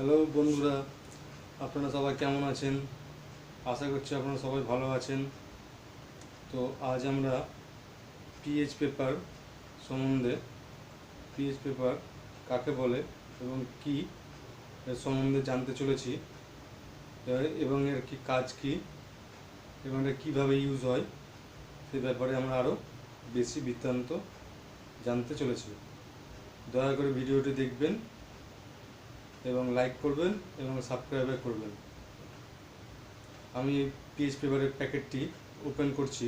Hello বন্ধুরা, আপনারা সবাই কেমন আছেন? আশা করছি আপনারা সবাই ভালো আছেন। তো আজ আমরা পিএইচ পেপার সম্বন্ধে, পিএইচ পেপার কাকে বলে এবং কি এর সম্বন্ধে জানতে চলেছি, এবং এর কি কাজ কি এবং এটা কীভাবে ইউজ হয় সে ব্যাপারে আমরা আরও বেশি বৃত্তান্ত জানতে চলেছি। দয়া করে ভিডিওটি দেখবেন এবং লাইক করবেন এবং সাবস্ক্রাইব করবেন। আমি পিএইচ পেপারের প্যাকেটটি ওপেন করছি।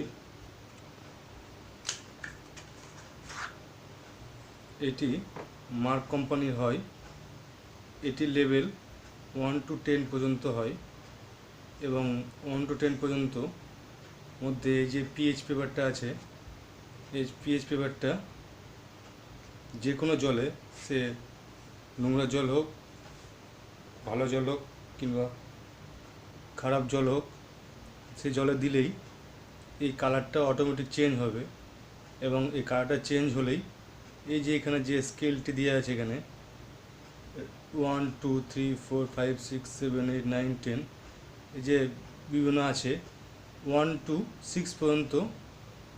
এটি মার্ক কোম্পানির হয়। এটি লেভেল 1 to 10 পর্যন্ত হয় এবং 1 to 10 পর্যন্ত মধ্যে এই যে পিএইচ পেপারটা আছে, এই পিএইচ পেপারটা যে কোনো জলে, সে নোংরা জল হোক, ভালো জল হোক কিংবা খারাপ জল হোক, সে জলে দিলেই এই কালারটা অটোমেটিক চেঞ্জ হবে। এবং এই কালারটা চেঞ্জ হলেই এই যে এখানে যে স্কেলটি দেওয়া আছে, এখানে 1 2 3 4 5 6 7 8 9 10 এই যে বিভিন্ন আছে, 1 to 6 পর্যন্ত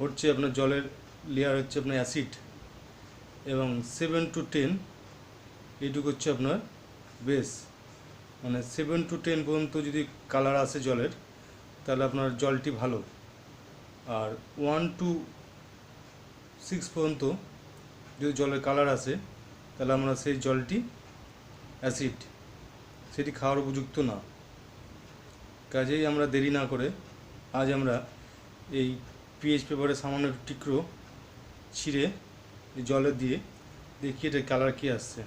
হচ্ছে আপনার জলের লেয়ার, হচ্ছে আপনার অ্যাসিড, এবং 7 to 10 এইটুকু হচ্ছে আপনার বেস। মানে 7 to 10 পর্যন্ত যদি কালার আসে জলের, তাহলে আপনার জলটি ভালো। আর 1 to 6 পর্যন্ত যদি জলের কালার আসে, তাহলে আমরা সেই জলটি অ্যাসিড, সেটি খাওয়ার উপযুক্ত না। কাজেই আমরা দেরি না করে আজ আমরা এই পিএইচ পেপারে সামান্য টুকরো ছিঁড়ে জলে দিয়ে দেখি এটা কালার কী আসছে।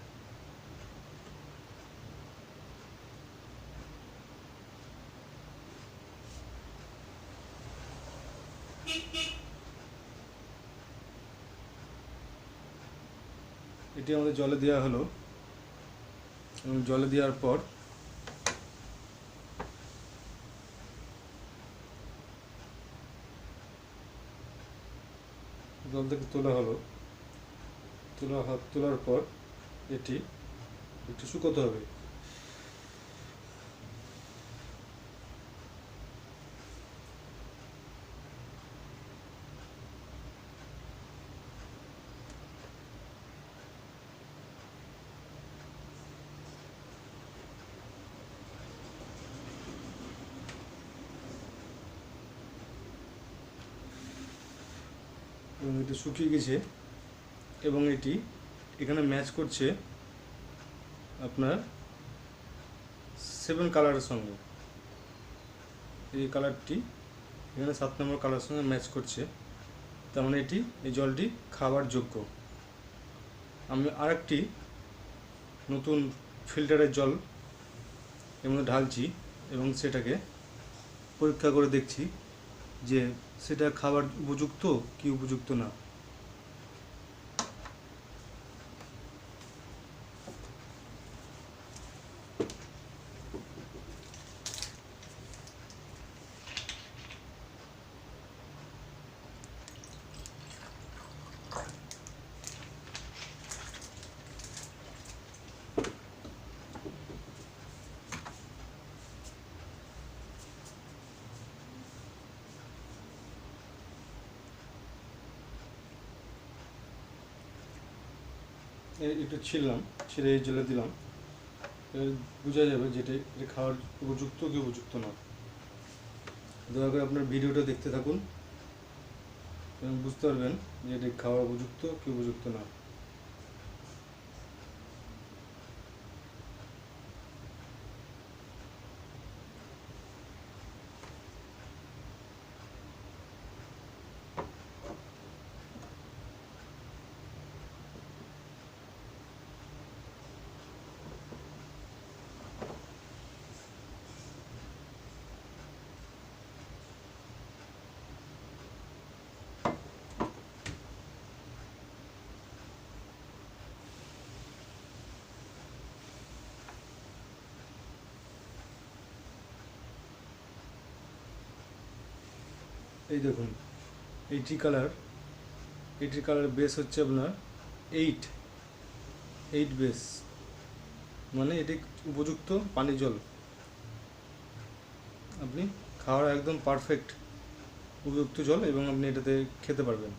এটি আমাদের জলে দেওয়া হলো এবং জলে দেওয়ার পর জল থেকে তোলা হলো। তোলার পর এটি একটু শুকোতে হবে। এবং এটি শুকিয়ে গেছে এবং এটি এখানে ম্যাচ করছে আপনার 7 কালারের সঙ্গে। এই কালারটি এখানে 7 নম্বর কালারের সঙ্গে ম্যাচ করছে, তার মানে এটি, এই জলটি খাবার যোগ্য। আমি আরেকটি নতুন ফিল্টারের জল এর মধ্যে ঢালছি এবং সেটাকে পরীক্ষা করে দেখছি যে সেটা খাবার উপযুক্ত কি উপযুক্ত না। একটু ছিঁড়ে এই জলে দিলাম, বোঝা যাবে যেটা এটা খাওয়ার উপযুক্ত কি উপযুক্ত না। দয়া করে আপনার ভিডিওটা দেখতে থাকুন এবং বুঝতে পারবেন যে এটা খাওয়ার উপযুক্ত কি উপযুক্ত না। এই দেখুন, এইটির কালার বেস হচ্ছে আপনার 8 বেস। মানে এটি উপযুক্ত পানীয় জল, আপনি খাওয়ার একদম পারফেক্ট উপযুক্ত জল, এবং আপনি এটাতে খেতে পারবেন,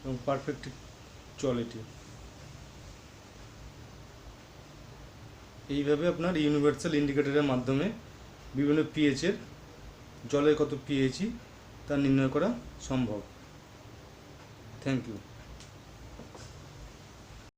এবং পারফেক্ট জল এটি। এইভাবে আপনার ইউনিভার্সাল ইন্ডিকেটরের মাধ্যমে বিভিন্ন পিএইচের, জলের কত পিএইচই তা নির্ণয় করা সম্ভব। Thank you.